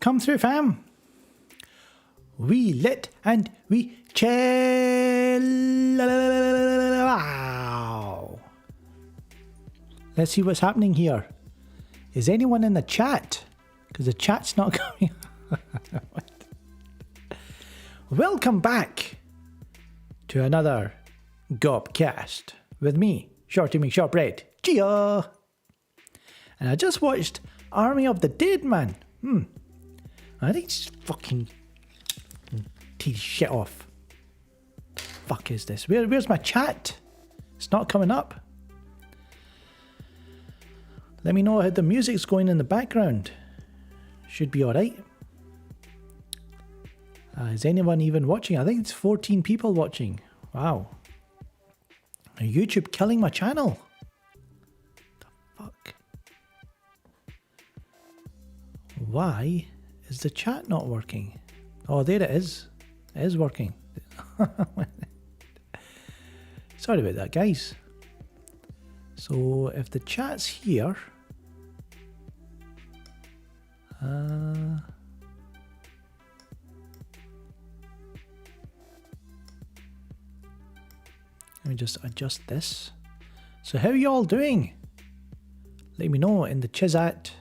Come through, fam. We lit and we chill. Wow. Let's see what's happening here. Is anyone in the chat? Because the chat's not coming. Welcome back to another Gobcast with me, Shorty McShortbread, Gia. And I just watched Army of the Dead, man. I think it's fucking tease shit off. Fuck is this? Where's my chat? It's not coming up. Let me know how the music's going in the background. Should be alright. Is anyone even watching? I think it's 14 people watching. Wow. YouTube killing my channel. The fuck? Why is the chat not working? Oh, there it is. It is working. Sorry about that, guys. So if the chat's here, let me just adjust this. So how are you all doing? Let me know in the chat.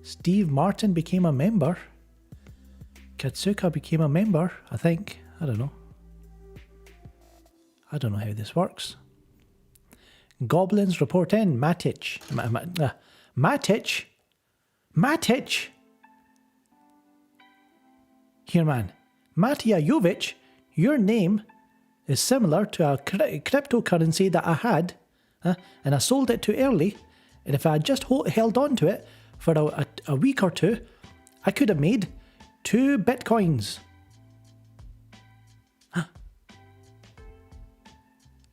Steve Martin became a member. Katsuka became a member, I think. I don't know. I don't know how this works. Goblins report in. Matic. Matic? Matic? Here, man. Matija Jovic, your name is similar to a cryptocurrency that I had, and I sold it too early, and if I had just held on to it for a week or two, I could have made 2 bitcoins.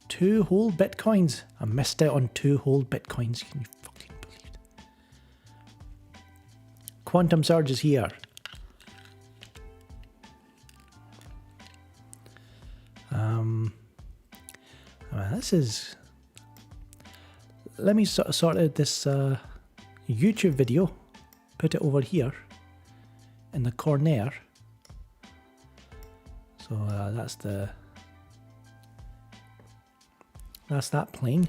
2 whole bitcoins. I missed out on 2 whole bitcoins. Can you fucking believe it? Quantum Surge is here. This is... Let me sort out this YouTube video. Put it over here in the corner. So that's that playing.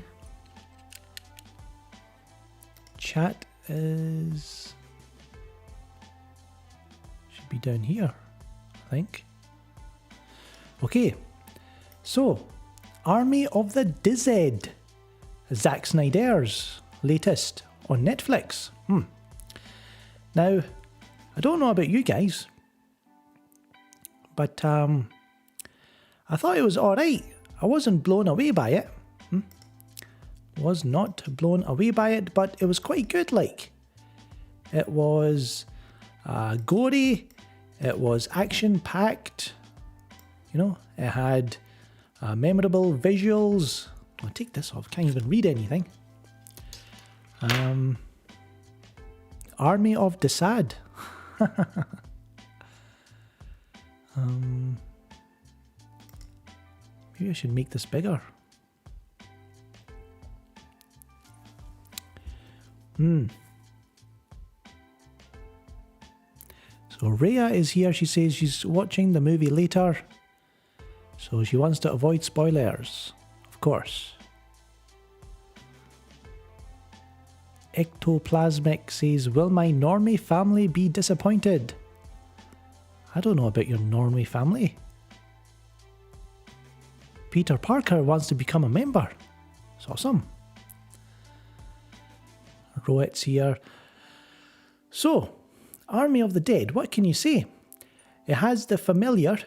Chat is... should be down here, I think. Okay, so Army of the DCEU, Zack Snyder's latest on Netflix. Now, I don't know about you guys, but I thought it was alright. I wasn't blown away by it. Was not blown away by it, but it was quite good, like. It was gory, it was action-packed, you know, it had memorable visuals. I'll take this off, can't even read anything. Army of DCEU. Maybe I should make this bigger. So Rhea is here. She says she's watching the movie later. So she wants to avoid spoilers. Of course. Ectoplasmic says, will my normie family be disappointed? I don't know about your normie family. Peter Parker wants to become a member. It's awesome. Roet's here. So, Army of the Dead, what can you say? It has the familiar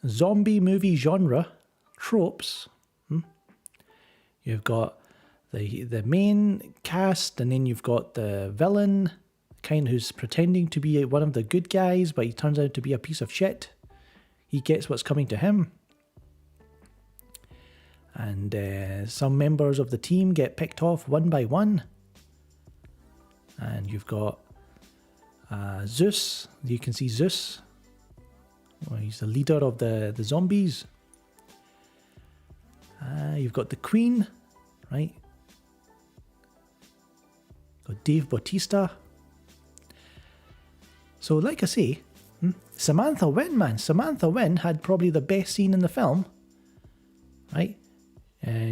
zombie movie genre tropes. You've got the main cast, and then you've got the villain, kind who's pretending to be one of the good guys, but he turns out to be a piece of shit. He gets what's coming to him. And some members of the team get picked off one by one. And you've got Zeus. You can see Zeus. Well, he's the leader of the zombies. You've got the Queen, right? Got Dave Bautista. So like I say, Samantha Wynn, man. Samantha Wynn had probably the best scene in the film. Right?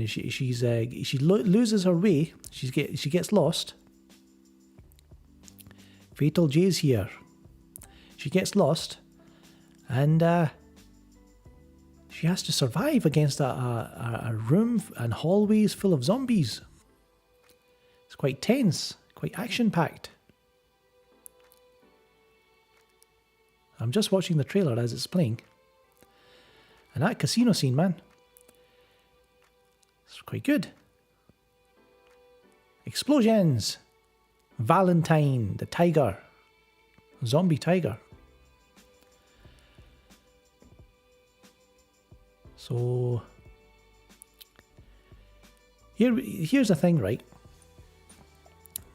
She loses her way. She gets lost. Fatal J's here. She gets lost, and she has to survive against a room and hallways full of zombies. It's quite tense, quite action-packed. I'm just watching the trailer as it's playing. And that casino scene, man, it's quite good. Explosions! Valentine, the tiger. Zombie tiger. So here's the thing, right?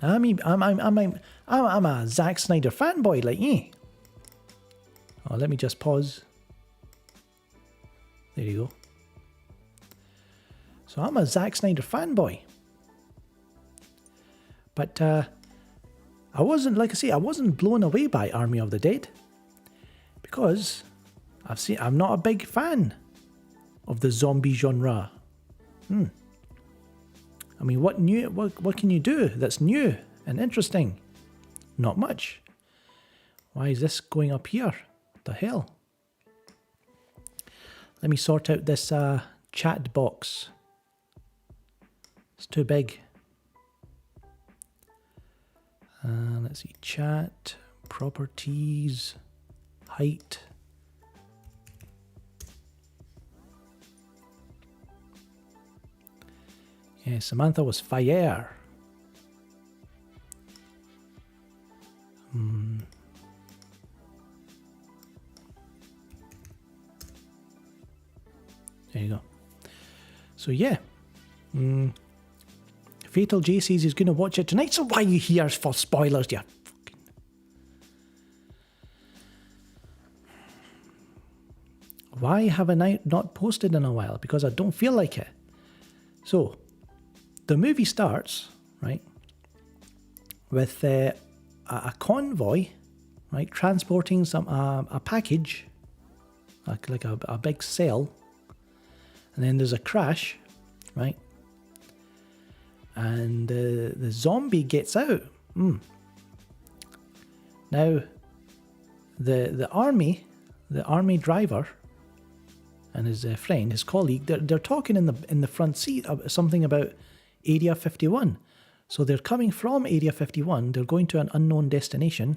I'm a Zack Snyder fanboy, like me. Oh, let me just pause. There you go. So I'm a Zack Snyder fanboy. But I wasn't, like I say, I wasn't blown away by Army of the Dead, because I'm not a big fan of the zombie genre. I mean, what can you do that's new and interesting? Not much. Why is this going up here? What the hell? Let me sort out this chat box. It's too big. Let's see, chat, properties, height. Yeah, Samantha was fire. There you go. So yeah. Fatal J says he's going to watch it tonight, so why are you here for spoilers, you fucking... Why have I not posted in a while? Because I don't feel like it. So, the movie starts, right, with a convoy, right, transporting a package, like a big cell, and then there's a crash, right? And the zombie gets out. Now, the army driver and his friend, his colleague, they're talking in the front seat something about Area 51. So they're coming from Area 51. They're going to an unknown destination.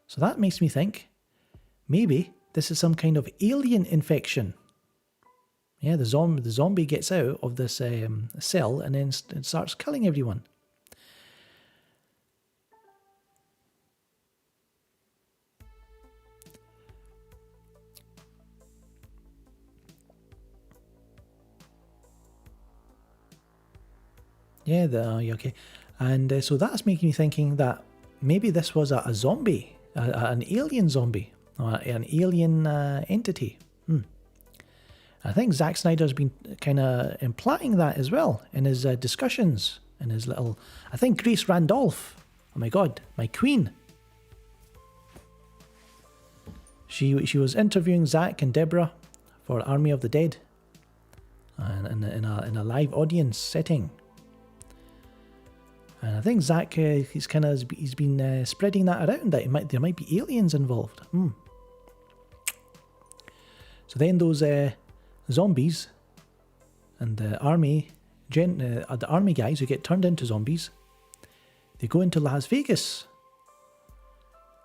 So that makes me think maybe this is some kind of alien infection. Yeah, the zombie gets out of this cell and then starts killing everyone. Yeah, okay. And so that's making me thinking that maybe this was a zombie, an alien zombie, or an alien entity. I think Zack Snyder's been kind of implying that as well in his discussions, in his little... I think Grace Randolph, oh my god, my queen. She was interviewing Zack and Deborah for Army of the Dead, and in a live audience setting. And I think Zack, he's been spreading that around that there might be aliens involved. So then those zombies and the army guys who get turned into zombies, they go into Las Vegas,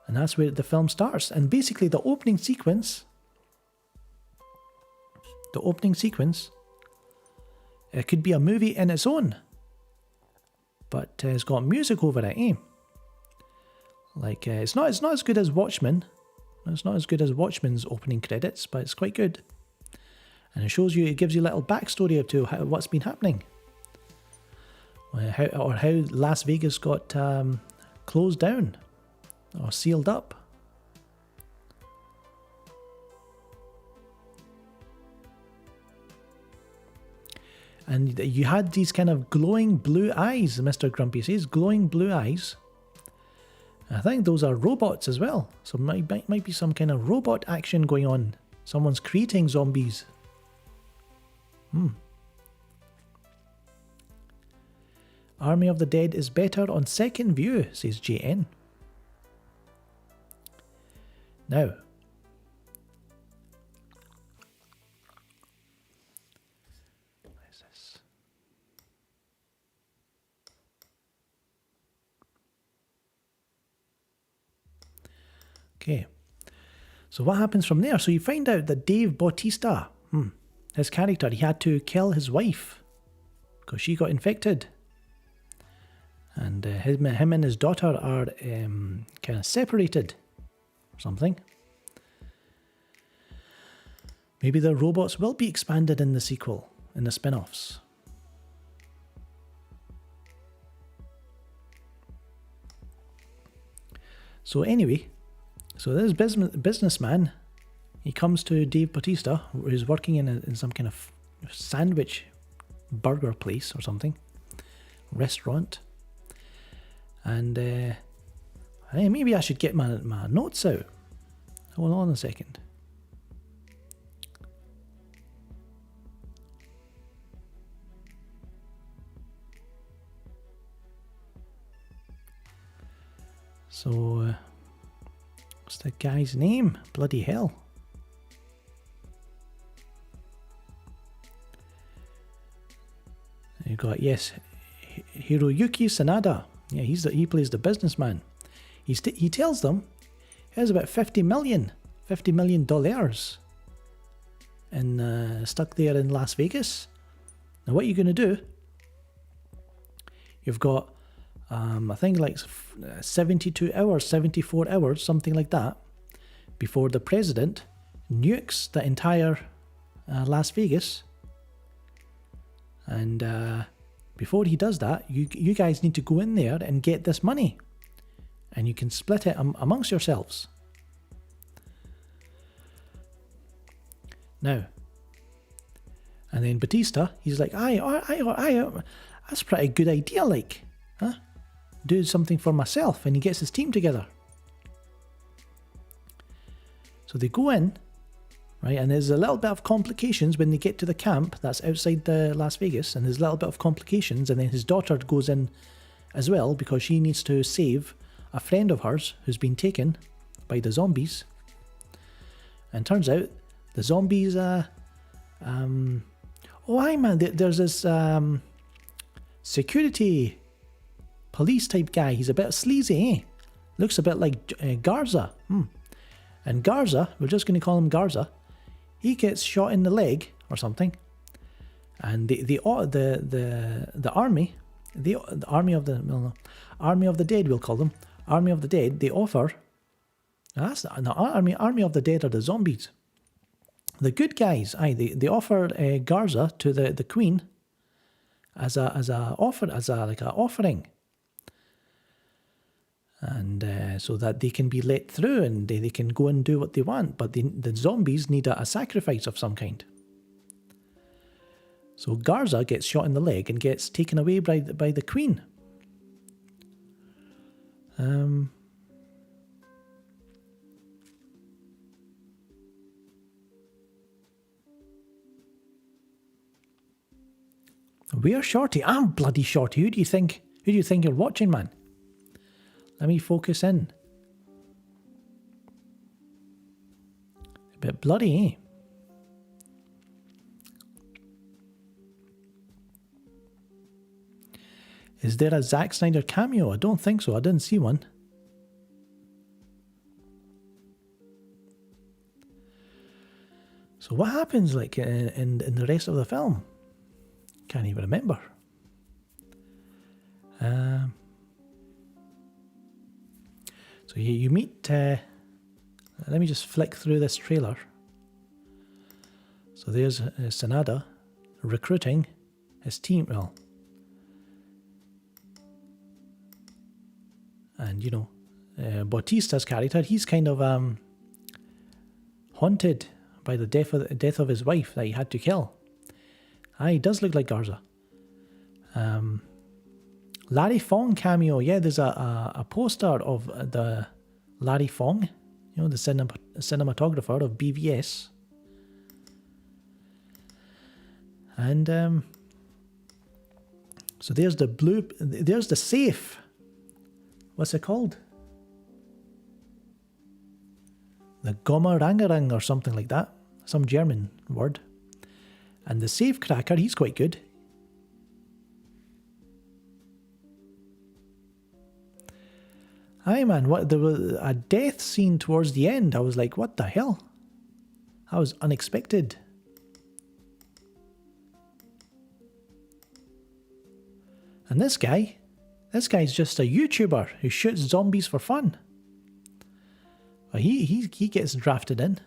and that's where the film starts. And basically the opening sequence, it could be a movie in its own, but it's got music over it, eh? Like it's not as good as Watchmen. It's not as good as Watchmen's opening credits, but it's quite good. And it gives you a little backstory to what's been happening. How Las Vegas got closed down or sealed up. And you had these kind of glowing blue eyes, Mr. Grumpy says, glowing blue eyes. I think those are robots as well. So might be some kind of robot action going on. Someone's creating zombies. Army of the Dead is better on second view, says JN. Now, what is this? Okay, so what happens from there? So you find out that Dave Bautista, his character, he had to kill his wife because she got infected. And him and his daughter are kind of separated or something. Maybe the robots will be expanded in the sequel, in the spin-offs. So anyway, so this businessman, he comes to Dave Bautista, who's working in some kind of sandwich burger place or something, restaurant. And maybe I should get my notes out. Hold on a second. So, what's the guy's name? Bloody hell. You got, yes, Hiroyuki Sanada. Yeah, he plays the businessman. He tells them he has about $50 million in stuck there in Las Vegas. Now what are you going to do? You've got I think like 72 hours, 74 hours, something like that, before the president nukes the entire Las Vegas. And before he does that, you guys need to go in there and get this money. And you can split it amongst yourselves. Now, and then Batista, he's like, aye, that's a pretty good idea, like, huh? Do something for myself. And he gets his team together. So they go in, right, and there's a little bit of complications when they get to the camp that's outside the Las Vegas, and there's a little bit of complications, and then his daughter goes in as well because she needs to save a friend of hers who's been taken by the zombies. And turns out the zombies oh hi man, there's this security police type guy. He's a bit sleazy, eh? Looks a bit like Garza. And Garza, we're just going to call him Garza, he gets shot in the leg or something, and the army of the dead, we'll call them Army of the Dead. They offer Army of the Dead are the zombies. The good guys, they offer Garza to the Queen as a offering, and so that they can be let through and they can go and do what they want. But the zombies need a sacrifice of some kind. So Garza gets shot in the leg and gets taken away by the Queen. Where's Shorty? I'm bloody Shorty. Who do you think you're watching, man? Let me focus in. A bit bloody, eh? Is there a Zack Snyder cameo? I don't think so. I didn't see one. So what happens like in the rest of the film? Can't even remember. So you meet, let me just flick through this trailer. So there's Sanada recruiting his team, well, and you know, Bautista's character, he's kind of haunted by the death of his wife that he had to kill. He does look like Garza. Larry Fong cameo. Yeah, there's a poster of the Larry Fong, you know, the cinematographer of BVS. And so there's there's the safe. What's it called? The Gommerangerang or something like that. Some German word. And the safe cracker, he's quite good. Aye man, there was a death scene towards the end. I was like, what the hell? That was unexpected. And this guy's just a YouTuber who shoots zombies for fun. Well, he gets drafted in.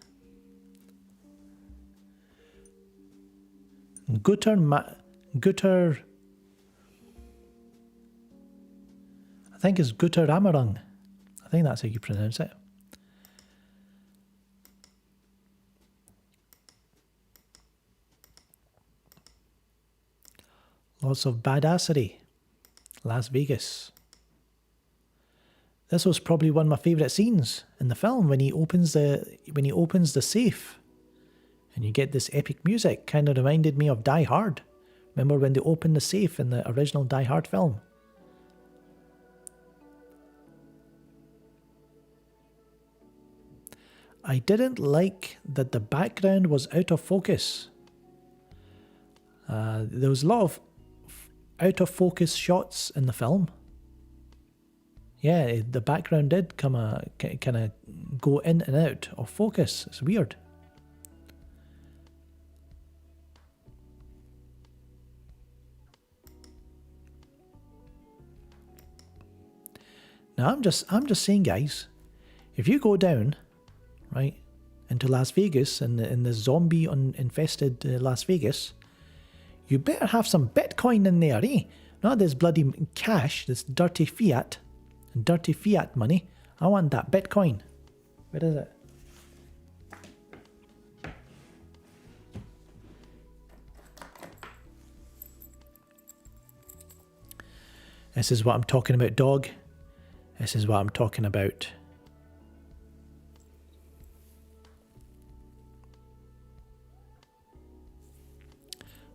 Gutter. I think it's Gutter Amarang. I think that's how you pronounce it. Lots of badassery. Las Vegas. This was probably one of my favourite scenes in the film when he opens the safe, and you get this epic music. Kind of reminded me of Die Hard. Remember when they opened the safe in the original Die Hard film? I didn't like that the background was out of focus. There was a lot of out of focus shots in the film. Yeah, the background did kind of go in and out of focus. It's weird. Now I'm just saying, guys, if you go down, right, into Las Vegas in the zombie infested Las Vegas, you better have some Bitcoin in there, eh? Not this bloody cash, this dirty fiat money. I want that Bitcoin. Where is it? This is what I'm talking about, dog. This is what I'm talking about.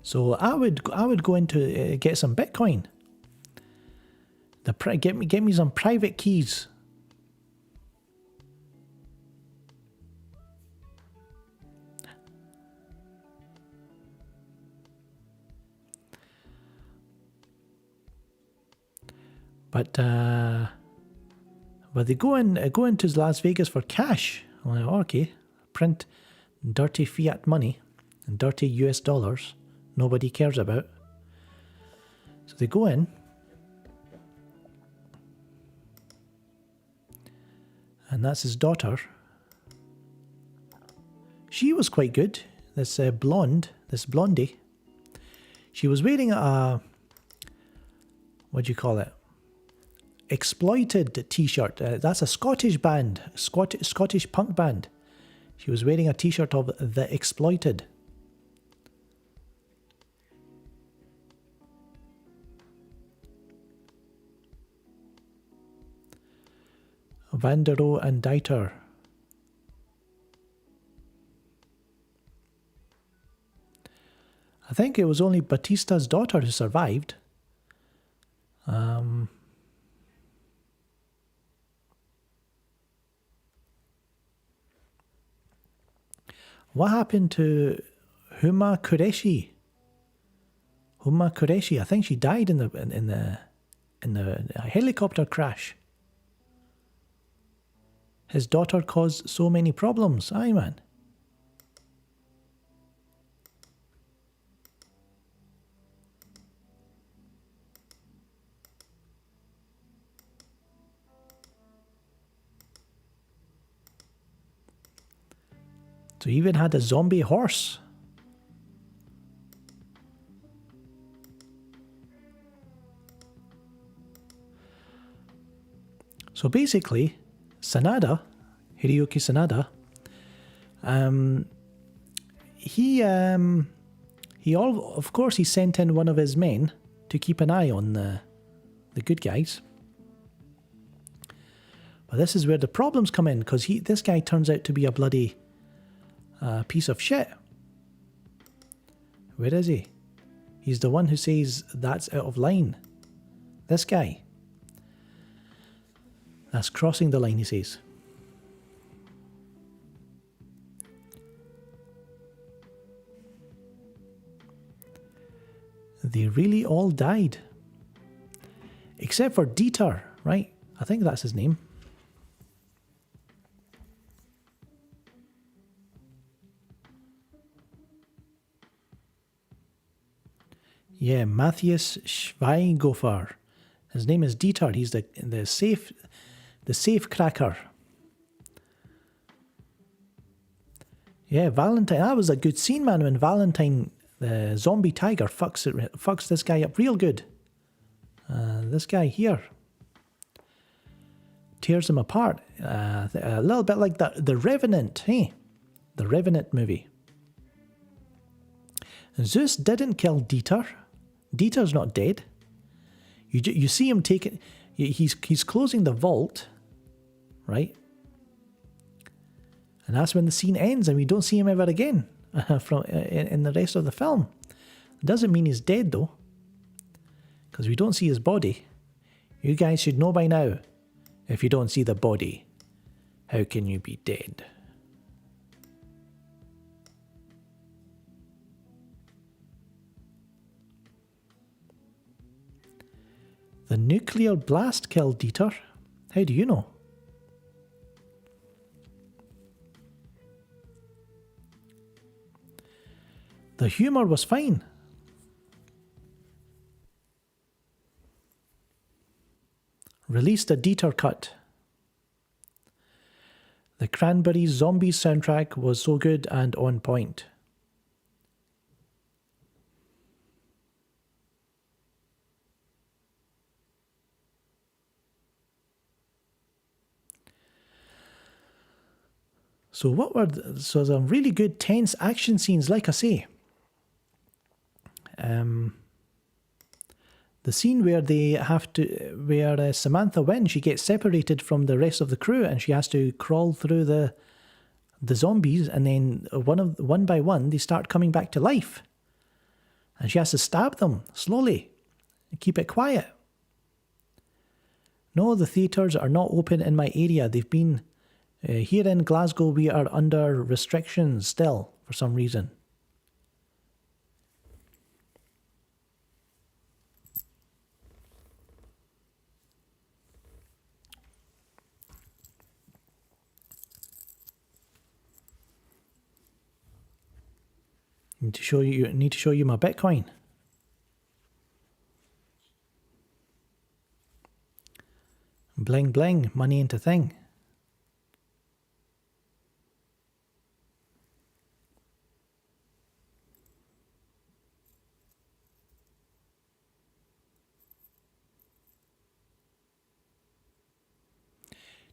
So I would go into get some Bitcoin. Get me some private keys. But they go into Las Vegas for cash. I'm like, okay, print dirty fiat money and dirty US dollars. Nobody cares about. So they go in. And that's his daughter. She was quite good. This blondie. She was wearing a, what do you call it? Exploited t-shirt. That's a Scottish band, Scottish punk band. She was wearing a t-shirt of The Exploited. Van der Rohe and Dieter. I think it was only Batista's daughter who survived. What happened to Huma Qureshi? Huma Qureshi, I think she died in the helicopter crash. His daughter caused so many problems. Aye, man. So he even had a zombie horse. So basically, Sanada, Hiroyuki Sanada, of course he sent in one of his men to keep an eye on the good guys. But this is where the problems come in, because this guy turns out to be a bloody piece of shit. Where is he? He's the one who says that's out of line. This guy. That's crossing the line, he says. They really all died. Except for Dieter, right? I think that's his name. Yeah, Matthias Schweigofer. His name is Dieter. He's the safe cracker. Yeah, Valentine. That was a good scene, man, when Valentine, the zombie tiger, fucks this guy up real good. This guy here tears him apart. A little bit like the Revenant, hey? The Revenant movie. Zeus didn't kill Dieter. Dieter's not dead. You see him take it. He's closing the vault, right? And that's when the scene ends, and we don't see him ever again in the rest of the film. Doesn't mean he's dead though, because we don't see his body. You guys should know by now. If you don't see the body, how can you be dead? The nuclear blast killed Dieter. How do you know? The humour was fine. Released a Dieter cut. The Cranberries Zombies soundtrack was so good and on point. So some really good tense action scenes, like I say. The scene where Samantha wins, she gets separated from the rest of the crew and she has to crawl through the zombies, and then one by one they start coming back to life. And she has to stab them slowly and keep it quiet. No, the theatres are not open in my area. They've been... here in Glasgow, we are under restrictions still, for some reason. Need to show you my Bitcoin. Bling bling, money into thing.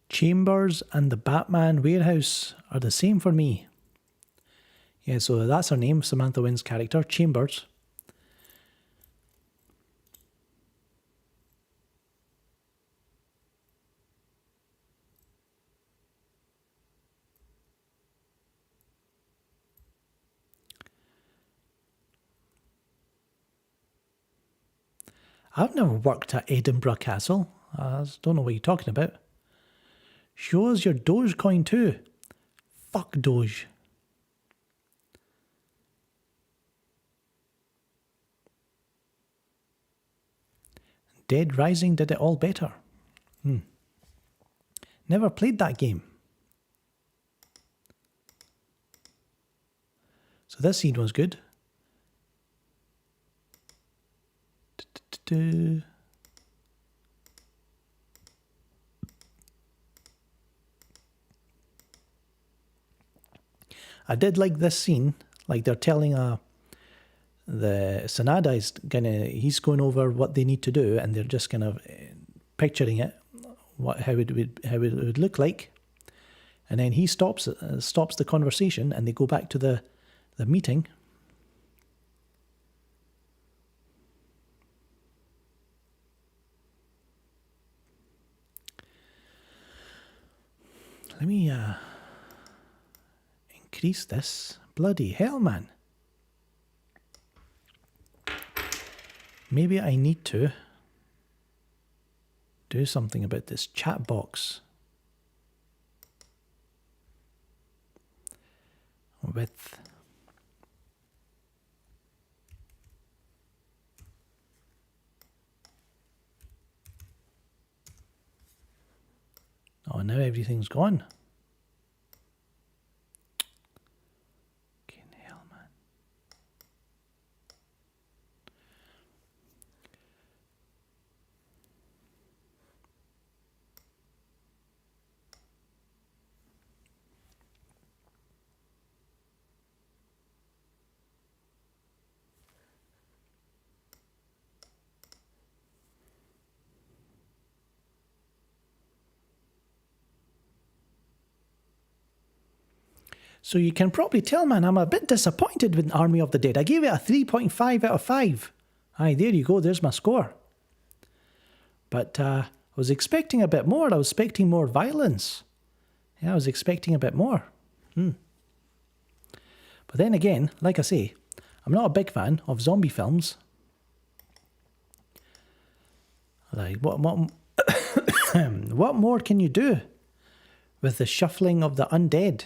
Chambers and the Batman warehouse are the same for me. Yeah, so that's her name, Samantha Wynn's character, Chambers. I've never worked at Edinburgh Castle. I don't know what you're talking about. Show us your Dogecoin too. Fuck Doge. Dead Rising did it all better. Never played that game. So this scene was good. I did like this scene, like they're telling the Sanada is he's going over what they need to do, and they're just kind of picturing it, how it would look like, and then he stops the conversation, and they go back to the meeting. Let me increase this. Bloody hell, man. Maybe I need to do something about this chat box. Width. Oh, now everything's gone. Fucking hell, man. So you can probably tell, man, I'm a bit disappointed with Army of the Dead. I gave it a 3.5 out of 5. Aye, there you go. There's my score. But I was expecting a bit more. I was expecting more violence. Yeah, I was expecting a bit more. But then again, like I say, I'm not a big fan of zombie films. Like, what what more can you do with the shuffling of the undead?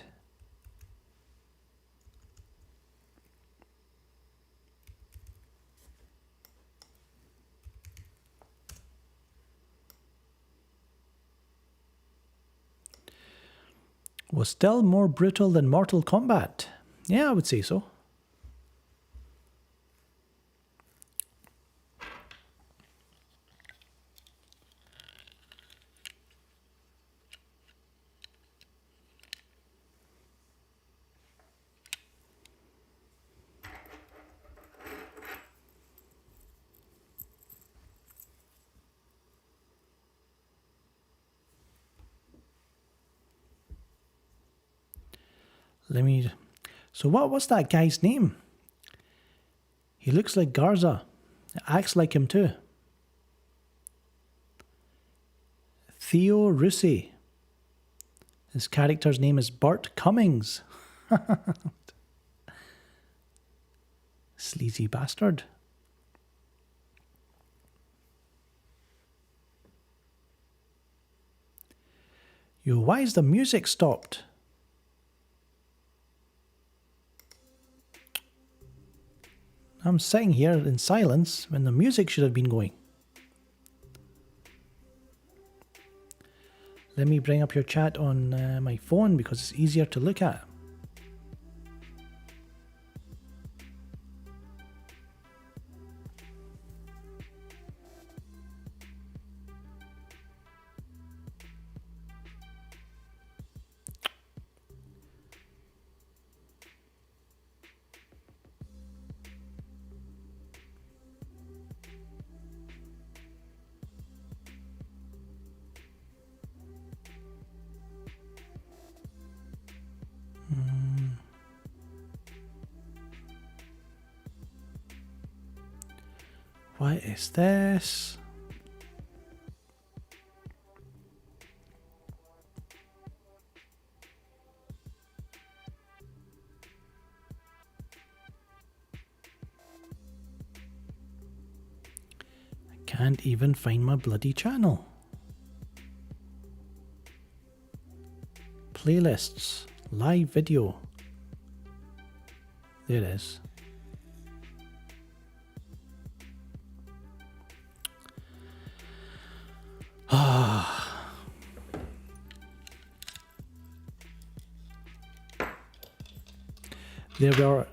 Was still more brutal than Mortal Kombat. Yeah, I would say so. Let me... So what's that guy's name? He looks like Garza. Acts like him too. Theo Russi. His character's name is Bart Cummings. Sleazy bastard. Yo, why is the music stopped? I'm sitting here in silence when the music should have been going. Let me bring up your chat on my phone because it's easier to look at. What is this? I can't even find my bloody channel. Playlists, live video. There it is.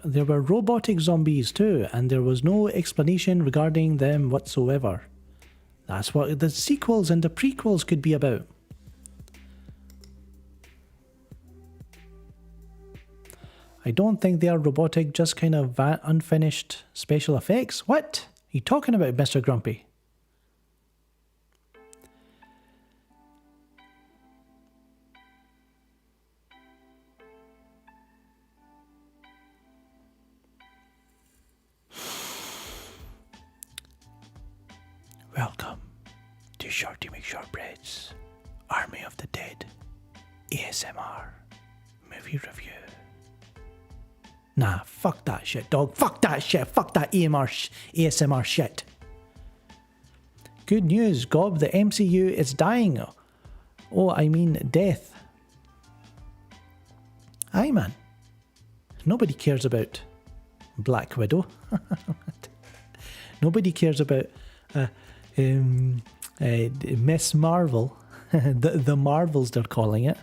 There were robotic zombies too, and there was no explanation regarding them whatsoever. That's what the sequels and the prequels could be about. I don't think they are robotic, just kind of unfinished special effects. What are you talking about, Mr. Grumpy? Welcome to Shorty McShortbread's Army of the Dead ASMR. ASMR movie review. Nah, fuck that shit, dog. Fuck that shit. Fuck that ASMR shit. Good news, Gob. The MCU is dying. Oh, I mean death. Aye, man. Nobody cares about Black Widow. Nobody cares about Miss Marvel. the Marvels, they're calling it.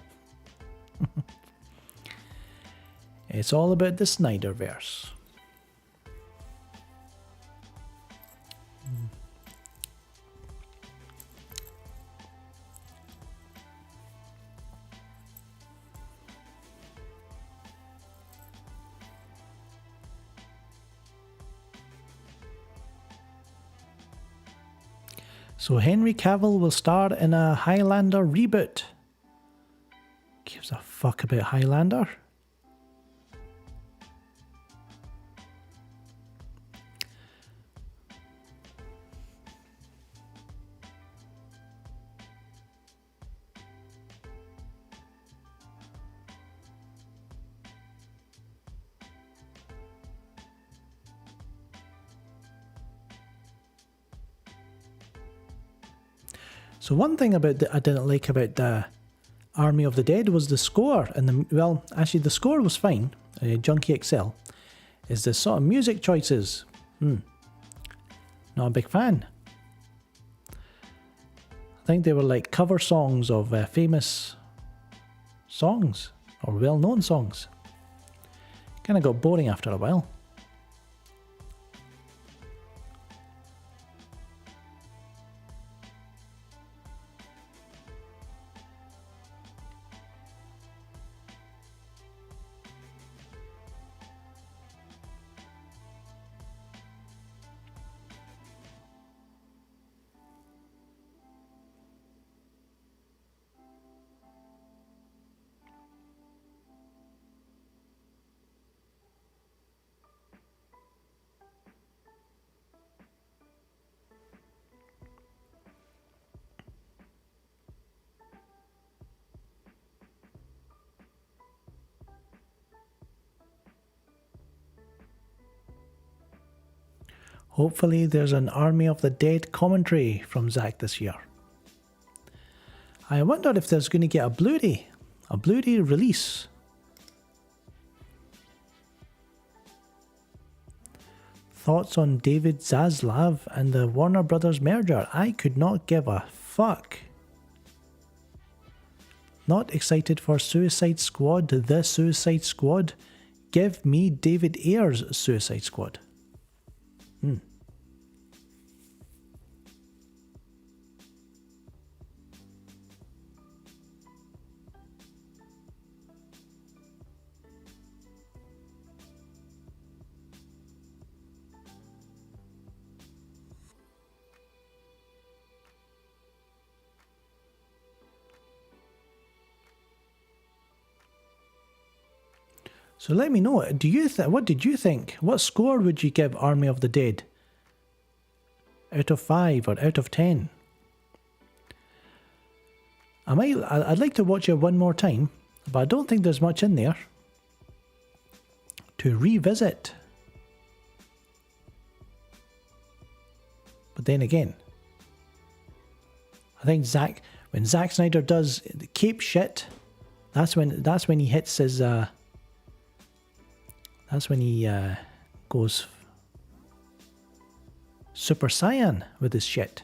It's all about the Snyderverse. So Henry Cavill will star in a Highlander reboot. Gives a fuck about Highlander? So one thing about I didn't like about the Army of the Dead was the score, and well, actually the score was fine. Junkie XL is the sort of music choices. Not a big fan. I think they were like cover songs of famous songs or well-known songs. Kind of got boring after a while. Hopefully there's an Army of the Dead commentary from Zach this year. I wonder if there's going to get a Blu-ray release. Thoughts on David Zaslav and the Warner Brothers merger? I could not give a fuck. Not excited for Suicide Squad, the Suicide Squad. Give me David Ayer's Suicide Squad. So let me know, what did you think? What score would you give Army of the Dead? Out of 5 or out of 10? I'd like to watch it one more time, but I don't think there's much in there to revisit. But then again, I think when Zack Snyder does the cape shit, that's when he hits his that's when he goes Super Saiyan with his shit.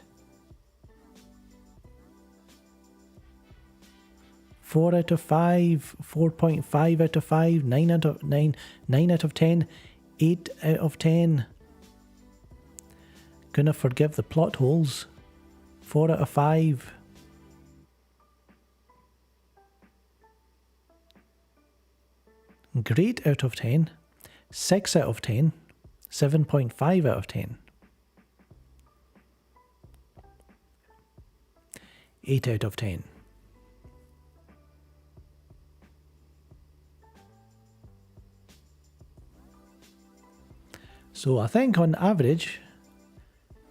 4 out of 5, 4.5 out of 5, 9 out of 9, 9 out of 10, 8 out of 10. Gonna forgive the plot holes. 4 out of 5. Great out of 10. 6 out of 10. 7.5 out of 10. 8 out of 10. So I think on average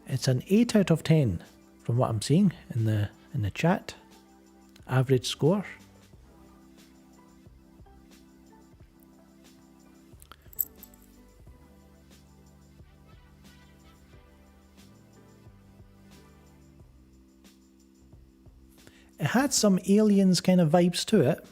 it's an 8 out of 10 from what I'm seeing in the chat. Average score. had some Aliens kind of vibes to it.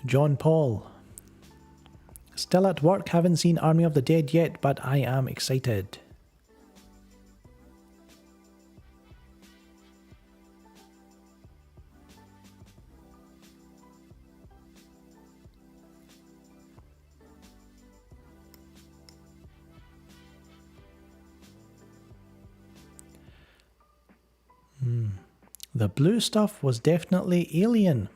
John Paul. Still at work, haven't seen Army of the Dead yet, but I am excited. The blue stuff was definitely alien.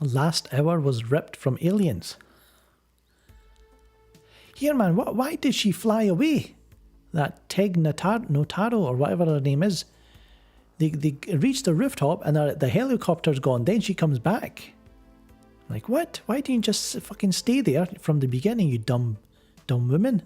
Last hour was ripped from Aliens. Here, man, why did she fly away? That Teg Notaro, or whatever her name is. They reach the rooftop and the helicopter's gone. Then she comes back. Like, what? Why didn't you just fucking stay there from the beginning, you dumb woman?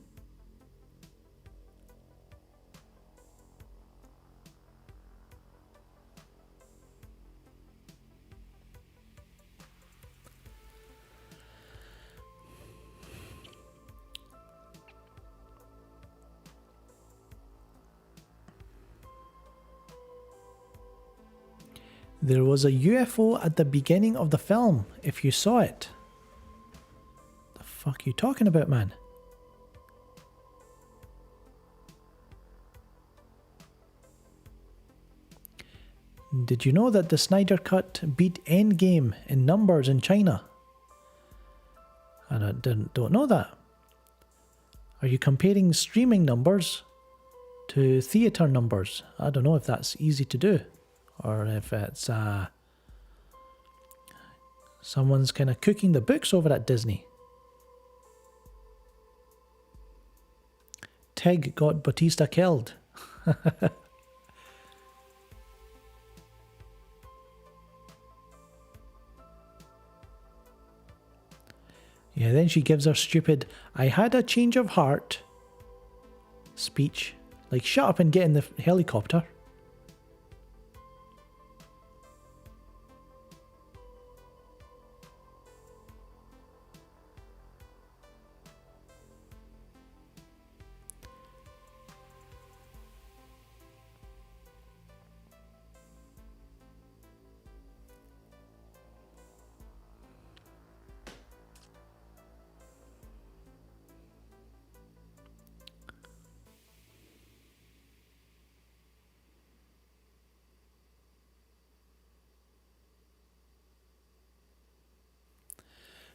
There was a UFO at the beginning of the film, if you saw it. The fuck are you talking about, man? Did you know that the Snyder Cut beat Endgame in numbers in China? And I don't know that. Are you comparing streaming numbers to theatre numbers? I don't know if that's easy to do. Or if it's someone's kind of cooking the books over at Disney. Tig got Batista killed. Yeah, then she gives her stupid, "I had a change of heart" speech. Like, shut up and get in the helicopter.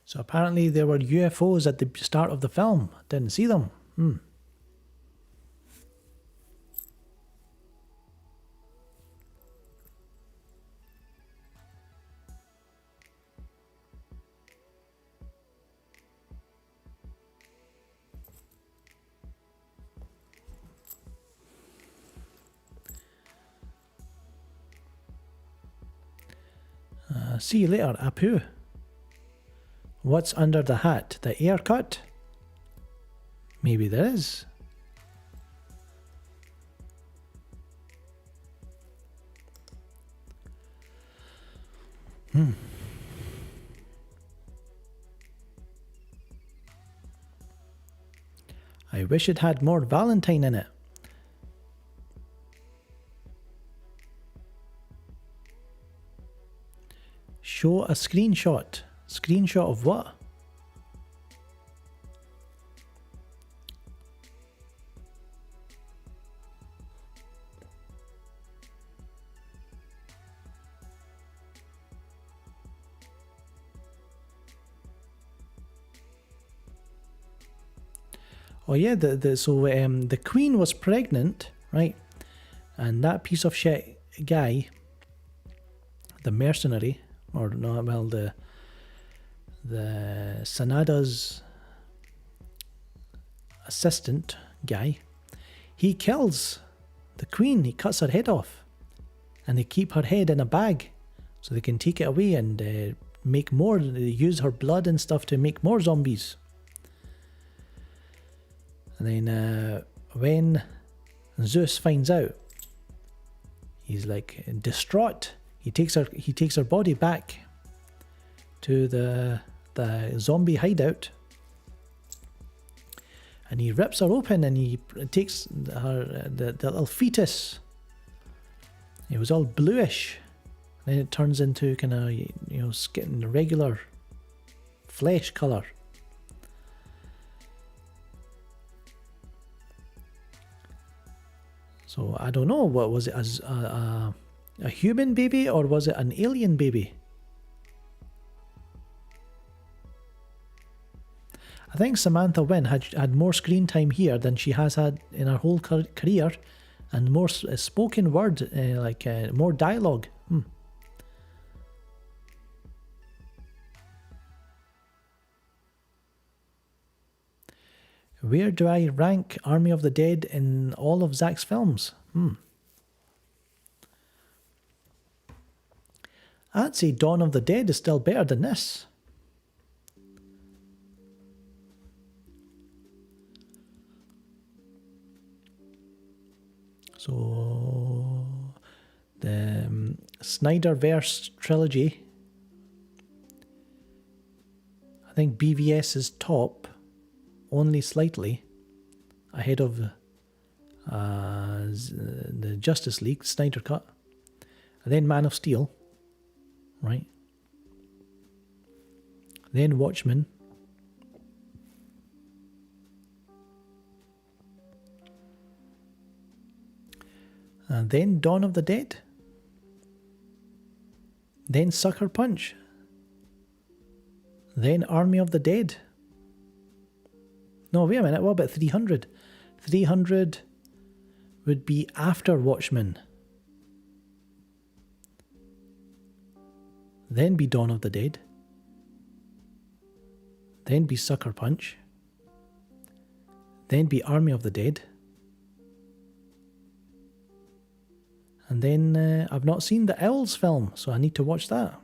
So apparently there were UFOs at the start of the film. Didn't see them. See you later, Apu. What's under the hat? The haircut? Maybe there is. I wish it had more Valentine in it. Show a screenshot. Screenshot of what? Oh yeah, the Queen was pregnant, right? And that piece of shit guy, the mercenary, or no, well, the Sanada's assistant guy, he kills the Queen. He cuts her head off, and they keep her head in a bag so they can take it away and make more. They use her blood and stuff to make more zombies. And then when Zeus finds out, he's like distraught. He takes her body back to the zombie hideout, and he rips her open, and he takes her the little fetus. It was all bluish, and then it turns into kind of, you know, skin, regular flesh color. So I don't know, what was it, as a human baby, or was it an alien baby? I think Samantha Wynn had more screen time here than she has had in her whole career, and more spoken word, more dialogue. Where do I rank Army of the Dead in all of Zach's films? I'd say Dawn of the Dead is still better than this. So the Snyderverse trilogy, I think BVS is top, only slightly ahead of the Justice League Snyder Cut, and then Man of Steel, right? Then Watchmen, and then Dawn of the Dead, then Sucker Punch, then Army of the Dead. No, wait a minute, what about 300? 300 would be after Watchmen. Then be Dawn of the Dead. Then be Sucker Punch. Then be Army of the Dead. And then I've not seen the Owls film, so I need to watch that.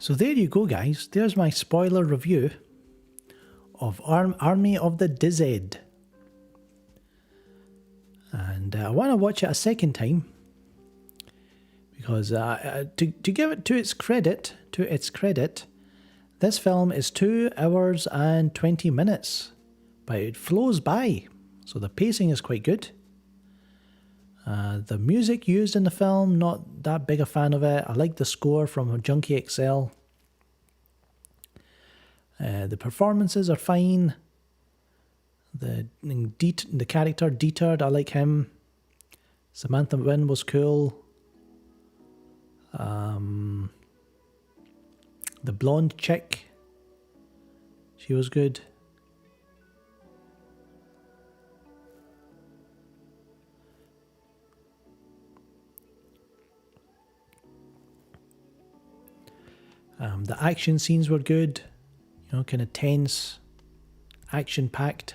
So there you go, guys. There's my spoiler review of Army of the DCEU. And I want to watch it a second time, because to give it to its credit, this film is 2 hours and 20 minutes, but it flows by, so the pacing is quite good. The music used in the film, not that big a fan of it. I like the score from Junkie XL. The performances are fine. The character Dieter, I like him. Samantha Wynn was cool. The blonde chick, she was good. The action scenes were good, you know, kind of tense, action-packed,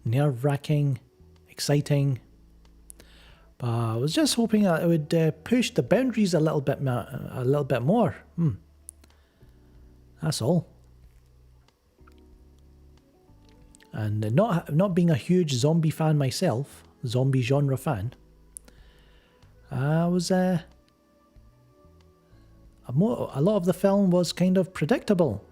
nerve-wracking, exciting. But I was just hoping that it would push the boundaries a little bit more. That's all. And not being a huge zombie fan myself, zombie genre fan, I was a lot of the film was kind of predictable.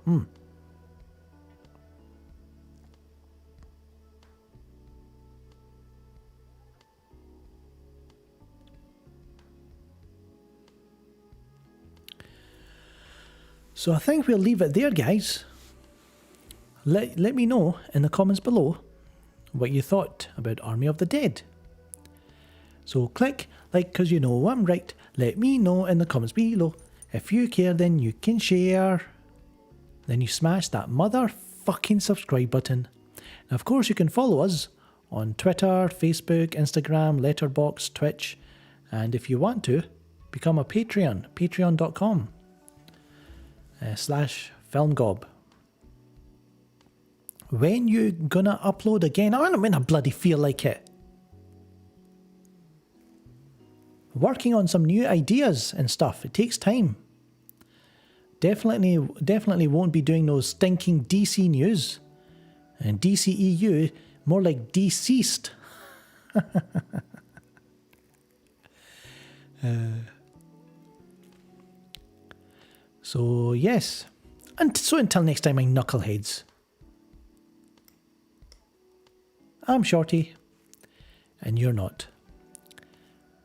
So I think we'll leave it there, guys. Let me know in the comments below what you thought about Army of the Dead. So click like because you know I'm right. Let me know in the comments below. If you care, then you can share. Then you smash that motherfucking subscribe button. And of course you can follow us on Twitter, Facebook, Instagram, Letterboxd, Twitch. And if you want to, become a Patreon. Patreon.com/filmgob. When you gonna upload again? I don't mean I bloody feel like it. Working on some new ideas and stuff. It takes time. Definitely won't be doing those stinking DC news. And DCEU, more like deceased. So yes. And so until next time, my knuckleheads. I'm Shorty, and you're not.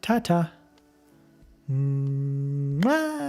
Ta-ta. Mwah.